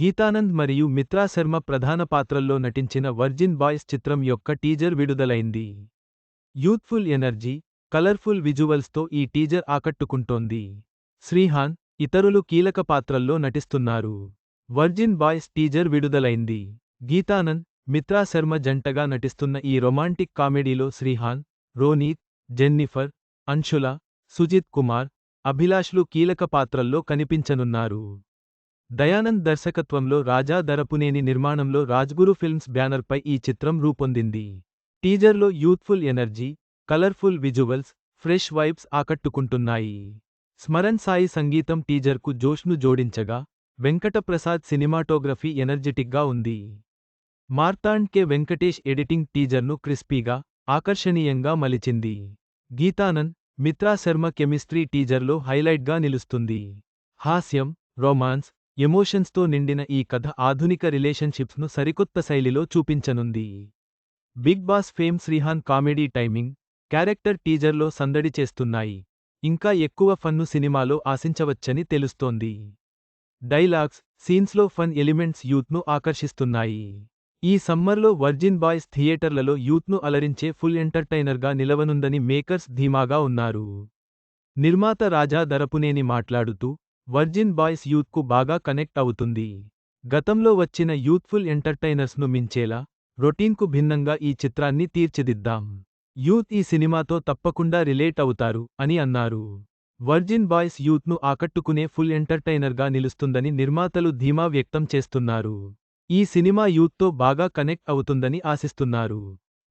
గీతానంద్ మరియు మిత్రా శర్మ ప్రధాన పాత్రల్లో నటించిన వర్జిన్ బాయ్స్ చిత్రం యొక్క టీజర్ విడుదలైంది. యూత్ఫుల్ ఎనర్జీ, కలర్ఫుల్ విజువల్స్తో ఈ టీజర్ ఆకట్టుకుంటోంది. శ్రీహాన్, ఇతరులు కీలక పాత్రల్లో నటిస్తున్నారు. వర్జిన్ బాయ్స్ టీజర్ విడుదలైంది. గీతానంద్, మిత్రా శర్మ జంటగా నటిస్తున్న ఈ రొమాంటిక్ కామెడీలో శ్రీహాన్, రోనీత్, జెన్నిఫర్, అంశుల, సుజిత్ కుమార్, అభిలాష్లు కీలక పాత్రల్లో కనిపించనున్నారు. దయానంద్ దర్శకత్వంలో రాజా దరపునేని నిర్మాణంలో రాజ్గురు ఫిల్మ్స్ బ్యానర్పై ఈ చిత్రం రూపొందింది. టీజర్లో youthful energy, colourful visuals, fresh vibes ఆకట్టుకుంటున్నాయి. స్మరణ్ సాయి సంగీతం టీజర్కు జోష్ను జోడించగా, వెంకట ప్రసాద్ సినిమాటోగ్రఫీ ఎనర్జెటిక్గా ఉంది. మార్తాండ్ కె వెంకటేష్ ఎడిటింగ్ టీజర్ను క్రిస్పీగా, ఆకర్షణీయంగా మలిచింది. గీతానంద్, మిత్రా శర్మ కెమిస్ట్రీ టీజర్లో హైలైట్గా నిలుస్తుంది. హాస్యం, రొమాన్స్, ఎమోషన్స్తో నిండిన ఈ కథ ఆధునిక రిలేషన్షిప్స్ను సరికొత్త శైలిలో చూపించనుంది. Bigg Boss fame Srihan comedy timing, character టీజర్లో సందడి చేస్తున్నాయి. ఇంకా ఎక్కువ ఫన్ను సినిమాలో ఆశించవచ్చని తెలుస్తోంది. డైలాగ్స్, సీన్స్లో ఫన్ ఎలిమెంట్స్ యూత్ను ఆకర్షిస్తున్నాయి. ఈ సమ్మర్లో వర్జిన్ బాయ్స్ థియేటర్లలో యూత్ను అలరించే ఫుల్ ఎంటర్టైనర్గా నిలవనుందని మేకర్స్ ధీమాగా ఉన్నారు. నిర్మాత రాజా దరపునేని మాట్లాడుతూ, వర్జిన్ బాయ్స్ యూత్కు బాగా కనెక్ట్ అవుతుంది. గతంలో వచ్చిన యూత్ఫుల్ ఎంటర్టైనర్స్ను మించేలా, రొటీన్కు భిన్నంగా ఈ చిత్రాన్ని తీర్చిదిద్దాం. యూత్ ఈ సినిమాతో తప్పకుండా రిలేట్ అవుతారు అని అన్నారు. వర్జిన్ బాయ్స్ యూత్ను ఆకట్టుకునే ఫుల్ ఎంటర్టైనర్గా నిలుస్తుందని నిర్మాతలు ధీమా వ్యక్తం చేస్తున్నారు. ఈ సినిమా యూత్తో బాగా కనెక్ట్ అవుతుందని ఆశిస్తున్నారు.